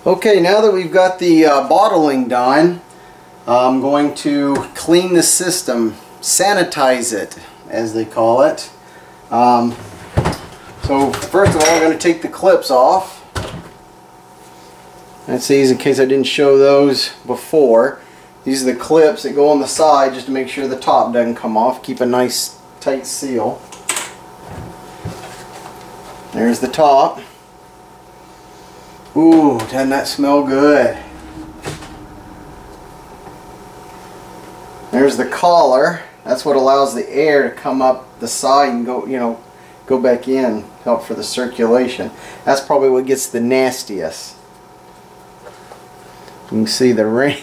Okay, now that we've got the bottling done, I'm going to clean the system, sanitize it, as they call it. So first of all, I'm going to take the clips off. That's these in case I didn't show those before. These are the clips that go on the side just to make sure the top doesn't come off. Keep a nice tight seal. There's the top. Ooh, doesn't that smell good? There's the collar. That's what allows the air to come up the side and go, go back in, help for the circulation. That's probably what gets the nastiest. You can see the ring.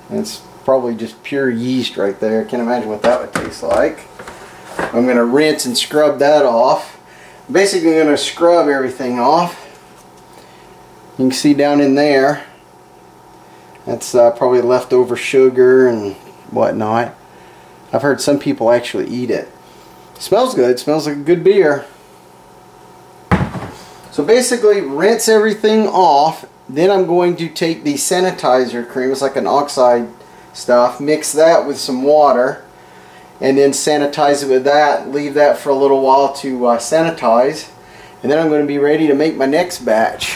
It's probably just pure yeast right there. I can't imagine what that would taste like. I'm going to rinse and scrub that off. Basically, I'm going to scrub everything off. You can see down in there, that's probably leftover sugar and whatnot. I've heard some people actually eat it. It smells good. It smells like a good beer. So basically, rinse everything off. Then I'm going to take the sanitizer cream. It's like an oxide stuff. Mix that with some water. And then sanitize it with that. Leave that for a little while to sanitize. And then I'm going to be ready to make my next batch.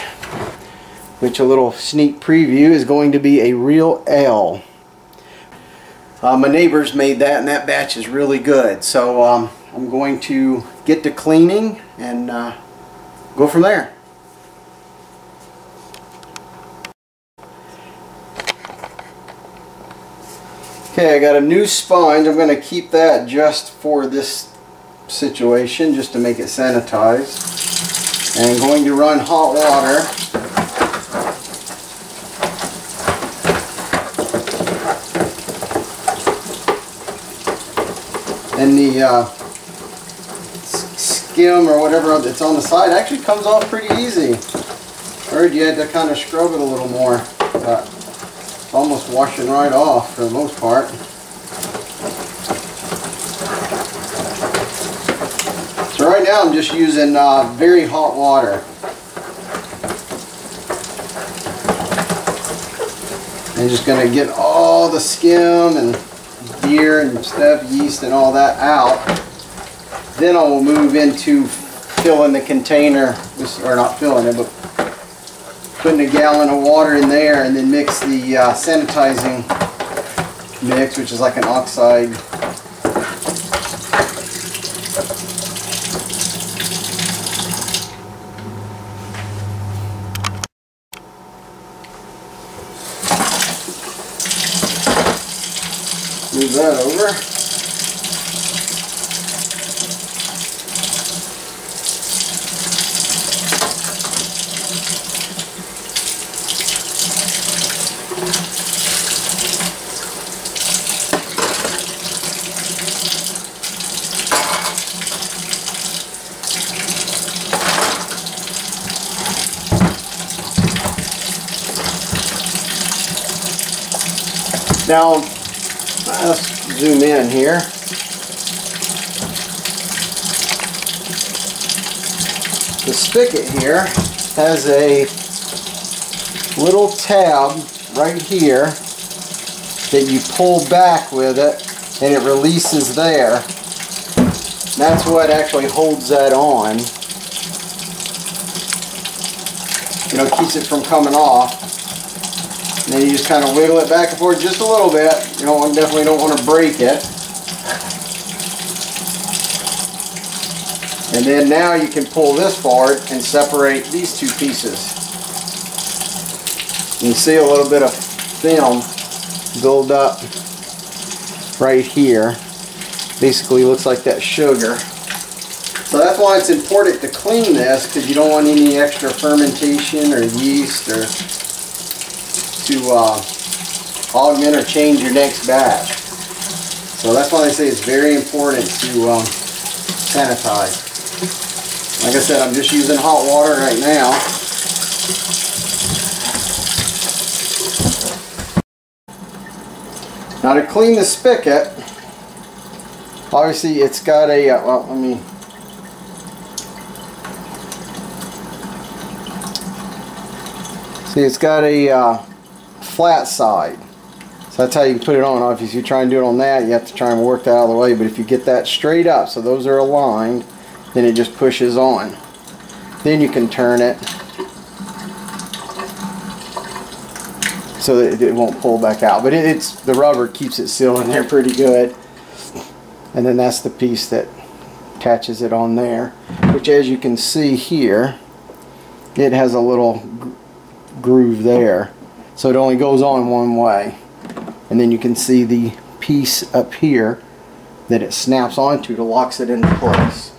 Which, a little sneak preview, is going to be a real ale. My neighbors made that, and that batch is really good. So I'm going to get to cleaning and go from there. Okay, I got a new sponge. I'm going to keep that just for this situation, just to make it sanitized. And I'm going to run hot water. And the skim or whatever that's on the side actually comes off pretty easy. I heard you had to kind of scrub it a little more, but it's almost washing right off for the most part. So right now I'm just using very hot water. I'm just going to get all the skim and beer and stuff, yeast and all that out. Then I will move into filling the container, or not filling it, but putting a gallon of water in there, and then mix the sanitizing mix, which is like an oxide. Move that over. Now, let's zoom in here. The spigot here has a little tab right here that you pull back with it, and it releases there. That's what actually holds that on. Keeps it from coming off. And then you just kind of wiggle it back and forth just a little bit. You definitely don't want to break it. And then now you can pull this forward and separate these two pieces. You can see a little bit of film build up right here. Basically looks like that sugar. So that's why it's important to clean this, because you don't want any extra fermentation or yeast or to augment or change your next batch. So that's why they say it's very important to sanitize. Like I said, I'm just using hot water right now. Now to clean the spigot, obviously it's got a, well, let me See, it's got a flat side. So that's how you can put it on. If you try and do it on that, you have to try and work that out of the way. But if you get that straight up, so those are aligned, then it just pushes on. Then you can turn it so that it won't pull back out. But the rubber keeps it sealed in there pretty good. And then that's the piece that attaches it on there, which, as you can see here, it has a little groove there. So it only goes on one way. And then you can see the piece up here that it snaps onto to locks it into place.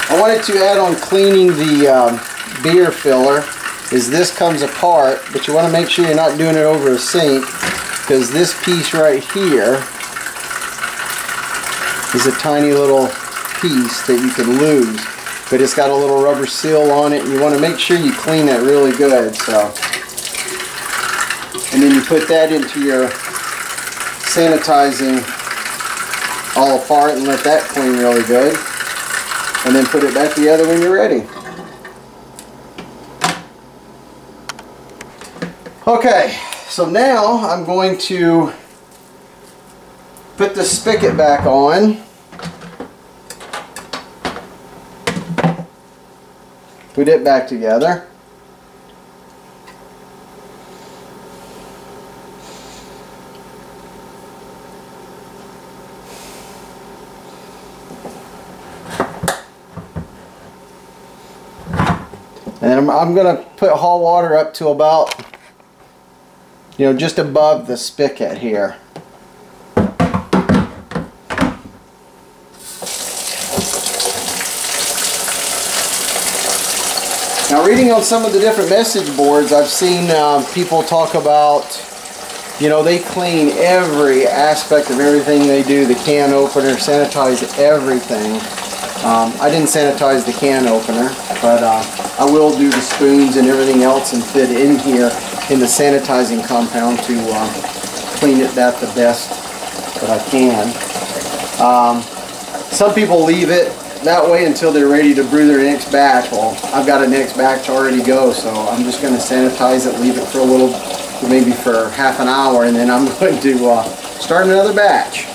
I wanted to add on cleaning the beer filler. Is this comes apart, but you want to make sure you're not doing it over a sink, because this piece right here is a tiny little piece that you can lose, but it's got a little rubber seal on it, and you want to make sure you clean that really good. So, and then you put that into your sanitizing all apart and let that clean really good, and then put it back together when you're ready. Okay, so now I'm going to put the spigot back on. Put it back together. And I'm going to put hot water up to about, just above the spigot here. Now, reading on some of the different message boards, I've seen people talk about, they clean every aspect of everything they do. The can opener, sanitize everything. I didn't sanitize the can opener, but I will do the spoons and everything else and fit in here in the sanitizing compound to clean it that the best that I can. Some people leave it that way until they're ready to brew their next batch. Well, I've got a next batch already go, so I'm just going to sanitize it, leave it for a little, maybe for half an hour, and then I'm going to start another batch.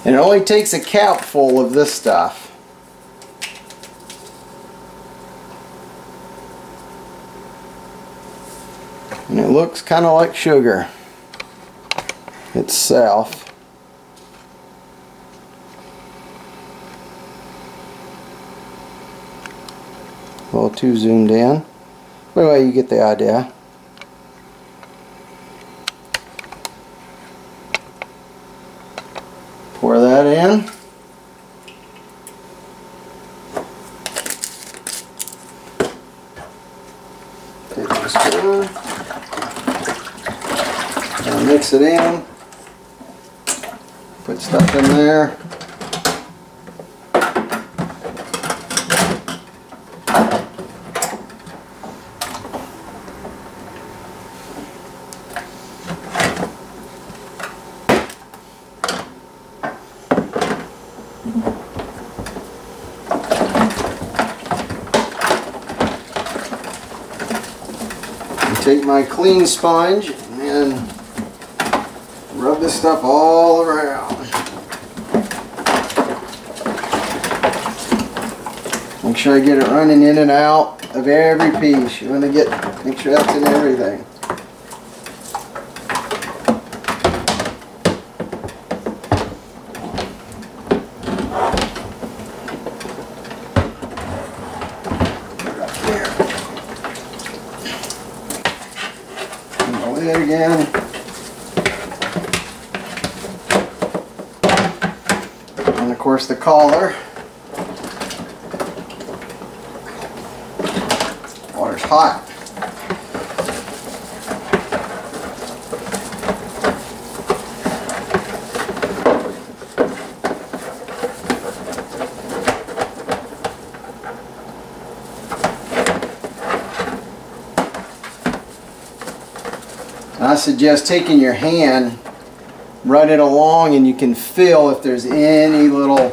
And it only takes a cap full of this stuff. And it looks kind of like sugar itself. A little too zoomed in. But anyway, you get the idea. Pour that in. Take the spoon. And mix it in. Put stuff in there. Take my clean sponge and rub this stuff all around. Make sure I get it running in and out of every piece. You want to make sure that's in everything. It again. And of course the collar. hot. I suggest taking your hand, run it along, and you can feel if there's any little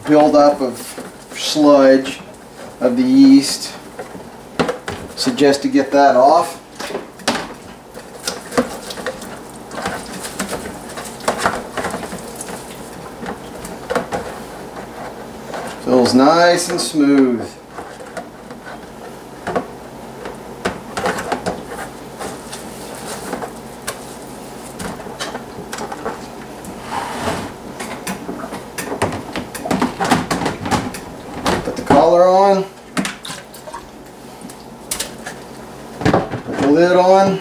buildup of sludge of the yeast. Suggest to get that off. Feels nice and smooth. Collar on, put the lid on.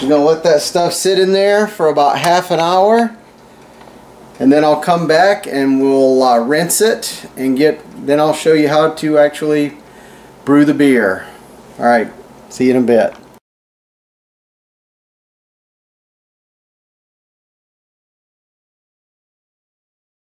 You're going to let that stuff sit in there for about half an hour, and then I'll come back and we'll rinse it and then I'll show you how to actually brew the beer. Alright, see you in a bit.